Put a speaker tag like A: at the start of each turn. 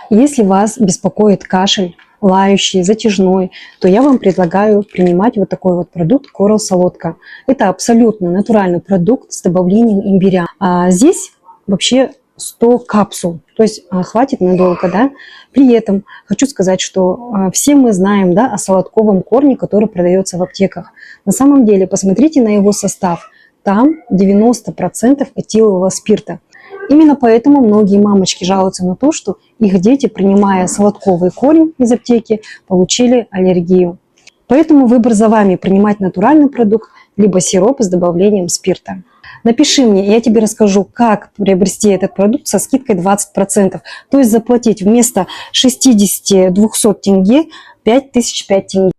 A: Если вас беспокоит кашель, лающий, затяжной, то я вам предлагаю принимать вот такой вот продукт Coral Солодка. Это абсолютно натуральный продукт с добавлением имбиря. Здесь вообще 100 капсул, то есть хватит надолго, да. При этом хочу сказать, что все мы знаем, да, о солодковом корне, который продается в аптеках. На самом деле, посмотрите на его состав. Там 90% этилового спирта. Именно поэтому многие мамочки жалуются на то, что их дети, принимая солодковый корень из аптеки, получили аллергию. Поэтому выбор за вами: принимать натуральный продукт, либо сироп с добавлением спирта. Напиши мне, я тебе расскажу, как приобрести этот продукт со скидкой 20%. То есть заплатить вместо 60-200 тенге 5005 тенге.